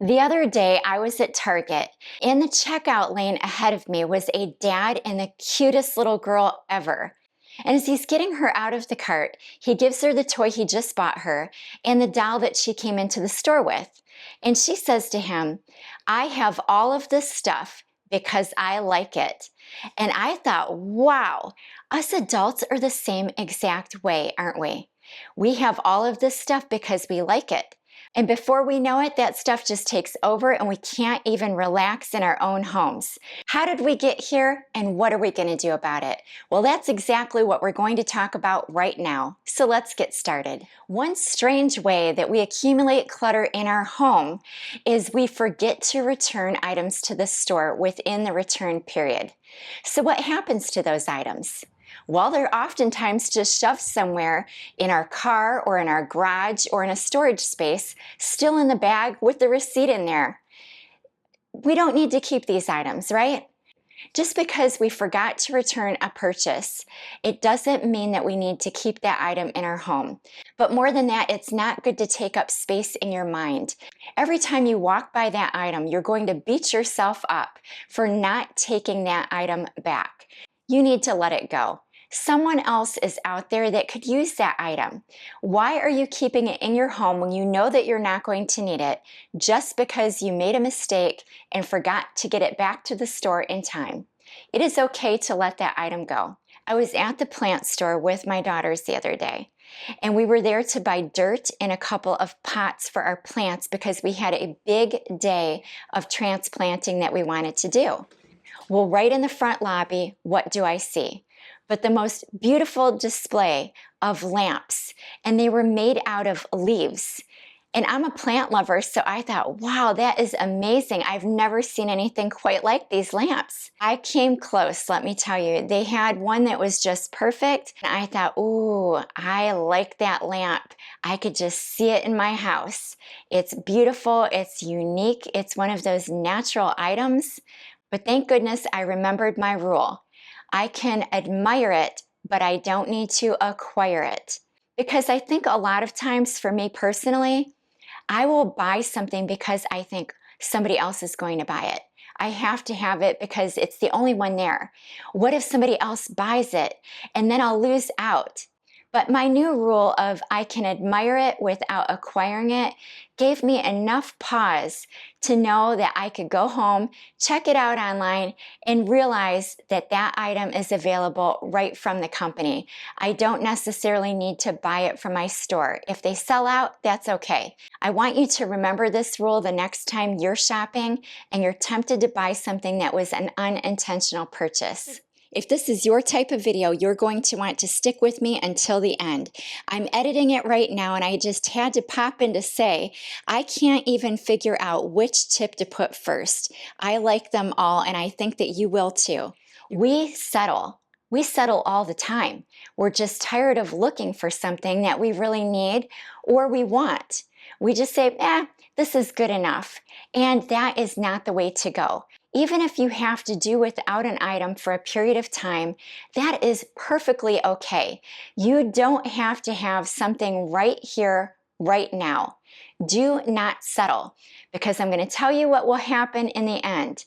The other day, I was at Target. In the checkout lane ahead of me was a dad and the cutest little girl ever. And as he's getting her out of the cart, he gives her the toy he just bought her and the doll that she came into the store with. And she says to him, "I have all of this stuff because I like it." And I thought, wow, us adults are the same exact way, aren't we? We have all of this stuff because we like it. And before we know it, that stuff just takes over and we can't even relax in our own homes. How did we get here and what are we going to do about it? Well, that's exactly what we're going to talk about right now. So let's get started. One strange way that we accumulate clutter in our home is we forget to return items to the store within the return period. So what happens to those items? Well, they're oftentimes just shoved somewhere in our car or in our garage or in a storage space, still in the bag with the receipt in there. We don't need to keep these items, right? Just because we forgot to return a purchase, it doesn't mean that we need to keep that item in our home. But more than that, it's not good to take up space in your mind. Every time you walk by that item, you're going to beat yourself up for not taking that item back. You need to let it go. Someone else is out there that could use that item. Why are you keeping it in your home when you know that you're not going to need it just because you made a mistake and forgot to get it back to the store in time? It is okay to let that item go. I was at the plant store with my daughters the other day, and we were there to buy dirt and a couple of pots for our plants because we had a big day of transplanting that we wanted to do. Well, right in the front lobby, what do I see? But the most beautiful display of lamps, and they were made out of leaves. And I'm a plant lover, so I thought, wow, that is amazing. I've never seen anything quite like these lamps. I came close, let me tell you. They had one that was just perfect, and I thought, ooh, I like that lamp. I could just see it in my house. It's beautiful, it's unique, it's one of those natural items. But thank goodness I remembered my rule. I can admire it, but I don't need to acquire it. Because I think a lot of times for me personally, I will buy something because I think somebody else is going to buy it. I have to have it because it's the only one there. What if somebody else buys it and then I'll lose out? But my new rule of I can admire it without acquiring it gave me enough pause to know that I could go home, check it out online, and realize that that item is available right from the company. I don't necessarily need to buy it from my store. If they sell out, that's okay. I want you to remember this rule the next time you're shopping and you're tempted to buy something that was an unintentional purchase. If this is your type of video, you're going to want to stick with me until the end. I'm editing it right now and I just had to pop in to say, I can't even figure out which tip to put first. I like them all and I think that you will too. We settle. We settle all the time. We're just tired of looking for something that we really need or we want. We just say, this is good enough. And that is not the way to go. Even if you have to do without an item for a period of time, that is perfectly okay. You don't have to have something right here, right now. Do not settle, because I'm going to tell you what will happen in the end.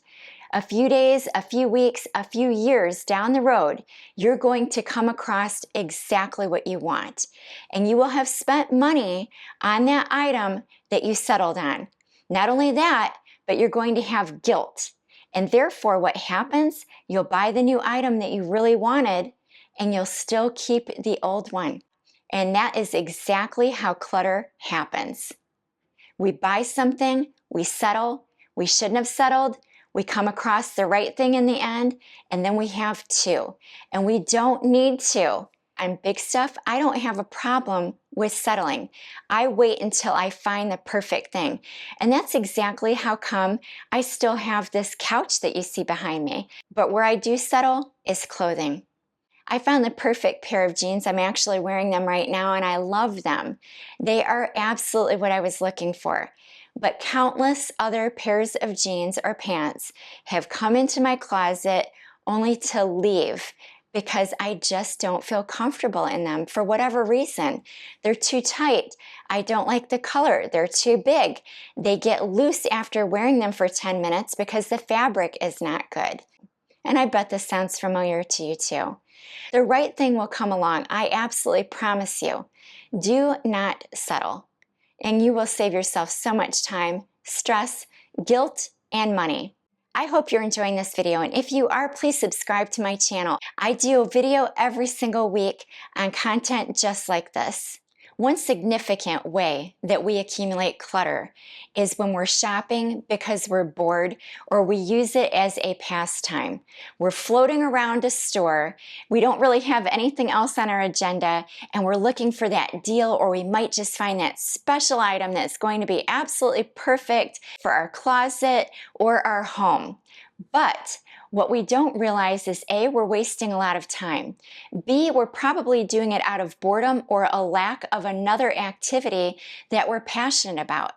A few days, a few weeks, a few years down the road, you're going to come across exactly what you want. And you will have spent money on that item that you settled on. Not only that, but you're going to have guilt. And therefore, what happens? You'll buy the new item that you really wanted, and you'll still keep the old one. And that is exactly how clutter happens. We buy something, we settle, we shouldn't have settled, we come across the right thing in the end, and then we have two. And we don't need to. On big stuff, I don't have a problem with settling. I wait until I find the perfect thing. And that's exactly how come I still have this couch that you see behind me. But where I do settle is clothing. I found the perfect pair of jeans. I'm actually wearing them right now and I love them. They are absolutely what I was looking for. But countless other pairs of jeans or pants have come into my closet only to leave because I just don't feel comfortable in them for whatever reason. They're too tight. I don't like the color. They're too big. They get loose after wearing them for 10 minutes because the fabric is not good. And I bet this sounds familiar to you too. The right thing will come along. I absolutely promise you. Do not settle, and you will save yourself so much time, stress, guilt, and money. I hope you're enjoying this video, and if you are, please subscribe to my channel. I do a video every single week on content just like this. One significant way that we accumulate clutter is when we're shopping because we're bored or we use it as a pastime. We're floating around a store, we don't really have anything else on our agenda, and we're looking for that deal, or we might just find that special item that's going to be absolutely perfect for our closet or our home. But what we don't realize is A, we're wasting a lot of time. B, we're probably doing it out of boredom or a lack of another activity that we're passionate about.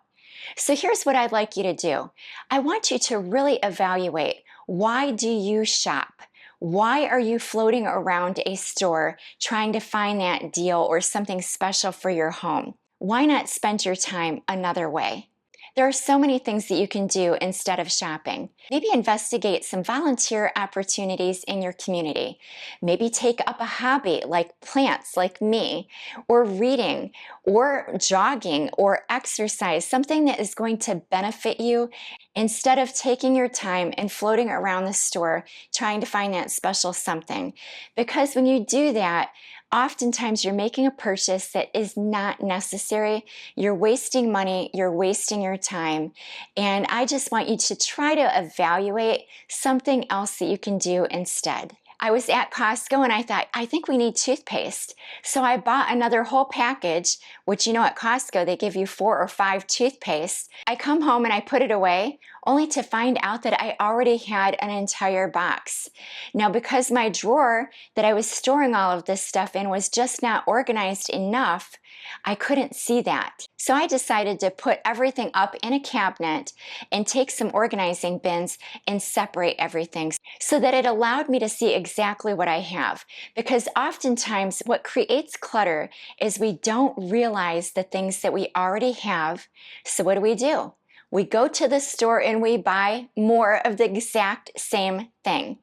So here's what I'd like you to do. I want you to really evaluate, why do you shop? Why are you floating around a store trying to find that deal or something special for your home? Why not spend your time another way? There are so many things that you can do instead of shopping. Maybe investigate some volunteer opportunities in your community. Maybe take up a hobby like plants, like me, or reading, or jogging, or exercise, something that is going to benefit you instead of taking your time and floating around the store trying to find that special something. Because when you do that, oftentimes you're making a purchase that is not necessary. You're wasting money, you're wasting your time, and I just want you to try to evaluate something else that you can do instead. I was at Costco and I thought, I think we need toothpaste. So I bought another whole package, which, you know, at Costco, they give you 4 or 5 toothpaste. I come home and I put it away, only to find out that I already had an entire box. Now, because my drawer that I was storing all of this stuff in was just not organized enough, I couldn't see that. So I decided to put everything up in a cabinet and take some organizing bins and separate everything so that it allowed me to see exactly what I have. Because oftentimes what creates clutter is we don't realize the things that we already have. So what do? We go to the store and we buy more of the exact same thing.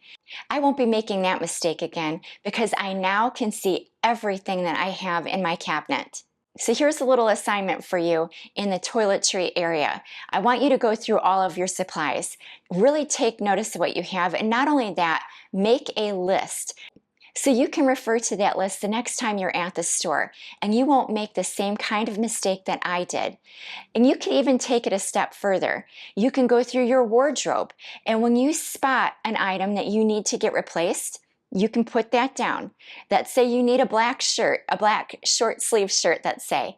I won't be making that mistake again because I now can see everything that I have in my cabinet. So here's a little assignment for you in the toiletry area. I want you to go through all of your supplies. Really take notice of what you have, and not only that, make a list. So you can refer to that list the next time you're at the store, and you won't make the same kind of mistake that I did. And you can even take it a step further. You can go through your wardrobe, and when you spot an item that you need to get replaced, you can put that down. Let's say you need a black shirt, a black short sleeve shirt, let's say,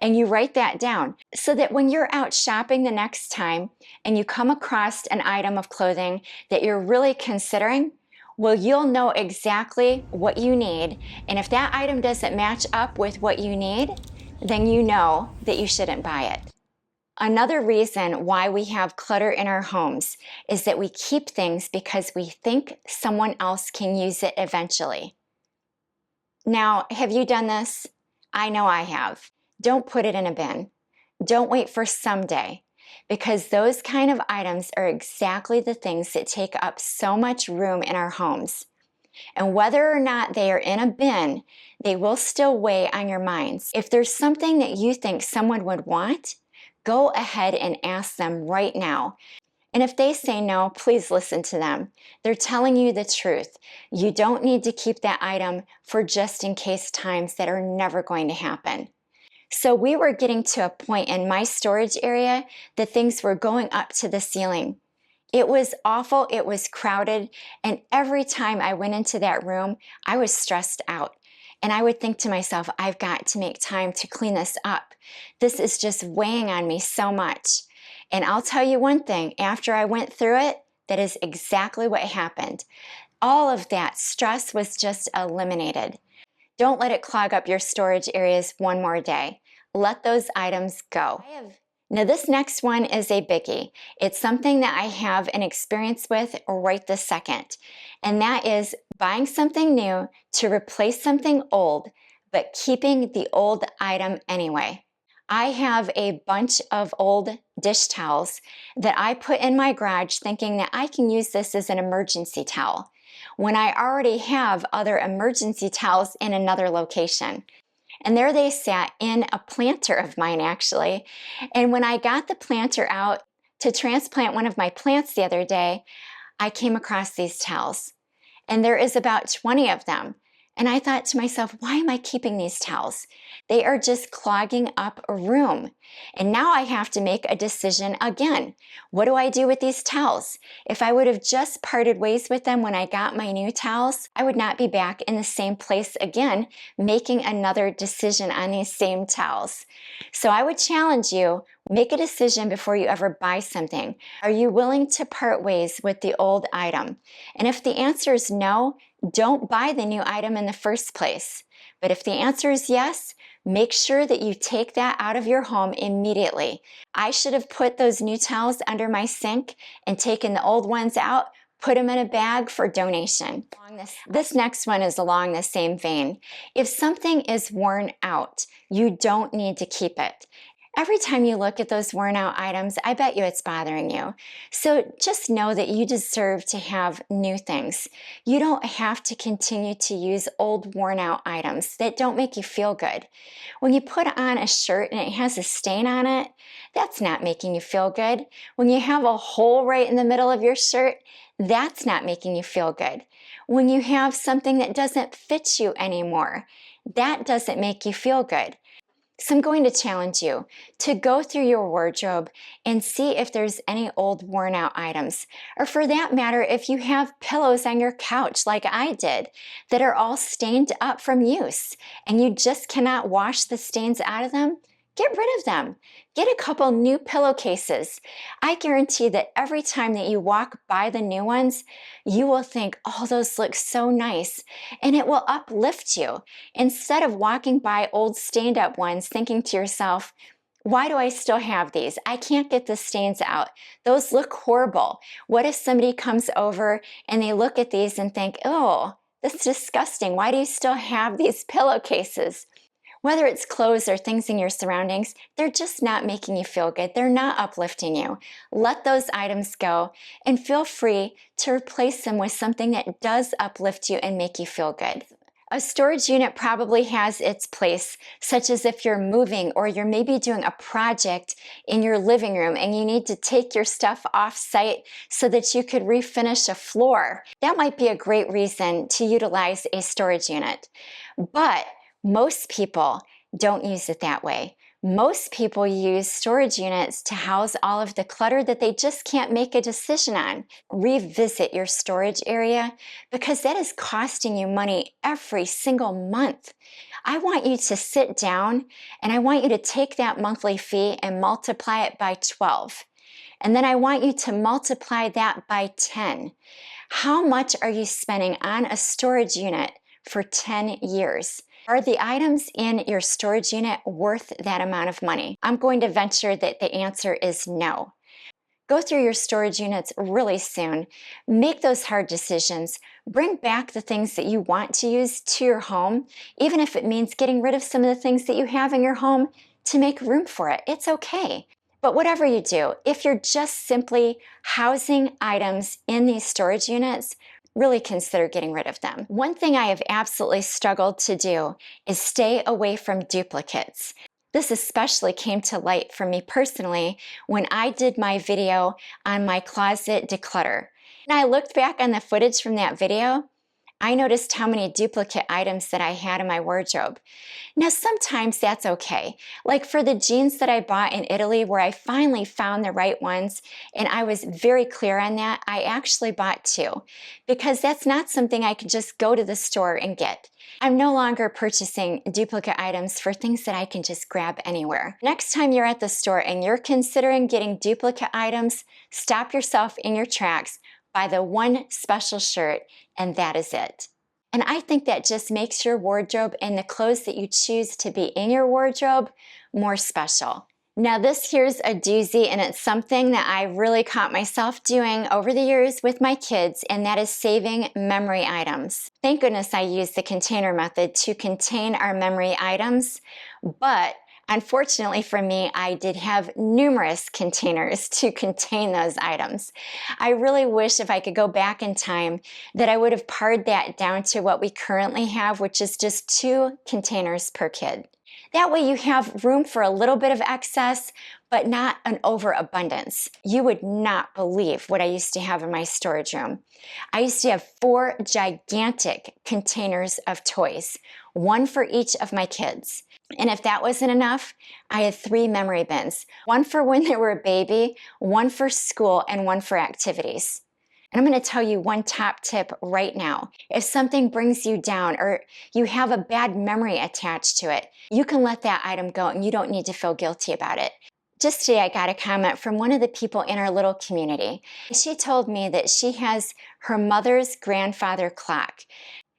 and you write that down so that when you're out shopping the next time and you come across an item of clothing that you're really considering, well, you'll know exactly what you need. And if that item doesn't match up with what you need, then you know that you shouldn't buy it. Another reason why we have clutter in our homes is that we keep things because we think someone else can use it eventually. Now, have you done this? I know I have. Don't put it in a bin. Don't wait for someday, because those kind of items are exactly the things that take up so much room in our homes. And whether or not they are in a bin, they will still weigh on your minds. If there's something that you think someone would want, go ahead and ask them right now. And if they say no, please listen to them. They're telling you the truth. You don't need to keep that item for just in case times that are never going to happen. So we were getting to a point in my storage area that things were going up to the ceiling. It was awful, it was crowded, and every time I went into that room, I was stressed out. And I would think to myself, I've got to make time to clean this up. This is just weighing on me so much. And I'll tell you one thing, after I went through it, that is exactly what happened. All of that stress was just eliminated. Don't let it clog up your storage areas one more day. Let those items go. I have Now this next one is a biggie. It's something that I have an experience with right this second, and that is buying something new to replace something old, but keeping the old item anyway. I have a bunch of old dish towels that I put in my garage thinking that I can use this as an emergency towel, when I already have other emergency towels in another location. And there they sat in a planter of mine, actually. And when I got the planter out to transplant one of my plants the other day, I came across these towels. And there is about 20 of them. And I thought to myself, why am I keeping these towels? They are just clogging up a room. And now I have to make a decision again. What do I do with these towels? If I would have just parted ways with them when I got my new towels, I would not be back in the same place again, making another decision on these same towels. So I would challenge you, make a decision before you ever buy something. Are you willing to part ways with the old item? And if the answer is no, don't buy the new item in the first place. But if the answer is yes, make sure that you take that out of your home immediately. I should have put those new towels under my sink and taken the old ones out, put them in a bag for donation. This next one is along the same vein. If something is worn out, you don't need to keep it. Every time you look at those worn out items, I bet you it's bothering you. So just know that you deserve to have new things. You don't have to continue to use old worn out items that don't make you feel good. When you put on a shirt and it has a stain on it, that's not making you feel good. When you have a hole right in the middle of your shirt, that's not making you feel good. When you have something that doesn't fit you anymore, that doesn't make you feel good. So I'm going to challenge you to go through your wardrobe and see if there's any old worn out items. Or for that matter, if you have pillows on your couch like I did that are all stained up from use and you just cannot wash the stains out of them, get rid of them. Get a couple new pillowcases. I guarantee that every time that you walk by the new ones, you will think, oh, those look so nice, and it will uplift you. Instead of walking by old stained up ones thinking to yourself, why do I still have these? I can't get the stains out. Those look horrible. What if somebody comes over and they look at these and think, oh, that's disgusting. Why do you still have these pillowcases? Whether it's clothes or things in your surroundings, they're just not making you feel good. They're not uplifting you. Let those items go and feel free to replace them with something that does uplift you and make you feel good. A storage unit probably has its place, such as if you're moving or you're maybe doing a project in your living room and you need to take your stuff off site so that you could refinish a floor. That might be a great reason to utilize a storage unit. But most people don't use it that way. Most people use storage units to house all of the clutter that they just can't make a decision on. Revisit your storage area because that is costing you money every single month. I want you to sit down and I want you to take that monthly fee and multiply it by 12. And then I want you to multiply that by 10. How much are you spending on a storage unit for 10 years? Are the items in your storage unit worth that amount of money? I'm going to venture that the answer is no. Go through your storage units really soon. Make those hard decisions. Bring back the things that you want to use to your home, even if it means getting rid of some of the things that you have in your home to make room for it. It's okay. But whatever you do, if you're just simply housing items in these storage units, really consider getting rid of them. One thing I have absolutely struggled to do is stay away from duplicates. This especially came to light for me personally when I did my video on my closet declutter. And I looked back on the footage from that video, I noticed how many duplicate items that I had in my wardrobe. Now, sometimes that's okay. Like for the jeans that I bought in Italy where I finally found the right ones, and I was very clear on that, I actually bought two because that's not something I could just go to the store and get. I'm no longer purchasing duplicate items for things that I can just grab anywhere. Next time you're at the store and you're considering getting duplicate items, stop yourself in your tracks, buy the one special shirt, and that is it. And I think that just makes your wardrobe and the clothes that you choose to be in your wardrobe more special. Now this here's a doozy, and it's something that I really caught myself doing over the years with my kids, and that is saving memory items. Thank goodness I used the container method to contain our memory items, but unfortunately for me, I did have numerous containers to contain those items. I really wish if I could go back in time that I would have pared that down to what we currently have, which is just 2 containers per kid. That way you have room for a little bit of excess, but not an overabundance. You would not believe what I used to have in my storage room. I used to have 4 gigantic containers of toys, 1 for each of my kids. And if that wasn't enough, I had 3 memory bins, 1 for when they were a baby, 1 for school, and 1 for activities. And I'm going to tell you one top tip right now. If something brings you down or you have a bad memory attached to it, you can let that item go and you don't need to feel guilty about it. Just today, I got a comment from one of the people in our little community. She told me that she has her mother's grandfather clock.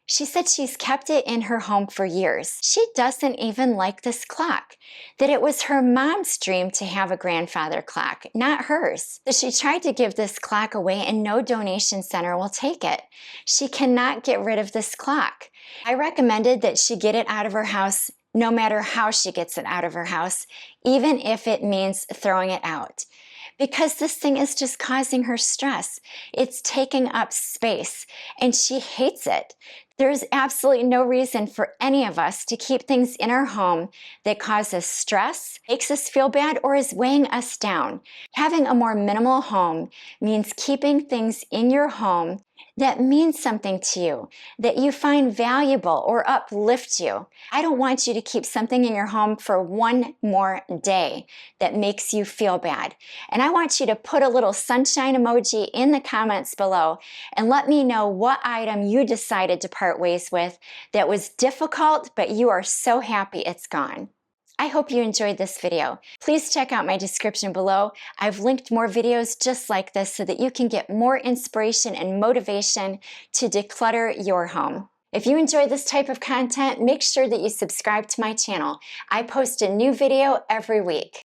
She said she's kept it in her home for years. She doesn't even like this clock, that it was her mom's dream to have a grandfather clock, not hers. So she tried to give this clock away and no donation center will take it. She cannot get rid of this clock. I recommended that she get it out of her house no matter how she gets it out of her house, even if it means throwing it out. Because this thing is just causing her stress. It's taking up space and she hates it. There's absolutely no reason for any of us to keep things in our home that causes stress, makes us feel bad, or is weighing us down. Having a more minimal home means keeping things in your home that means something to you, that you find valuable or uplift you. I don't want you to keep something in your home for one more day that makes you feel bad. And I want you to put a little sunshine emoji in the comments below and let me know what item you decided to part ways with that was difficult, but you are so happy it's gone. I hope you enjoyed this video. Please check out my description below. I've linked more videos just like this so that you can get more inspiration and motivation to declutter your home. If you enjoy this type of content, make sure that you subscribe to my channel. I post a new video every week.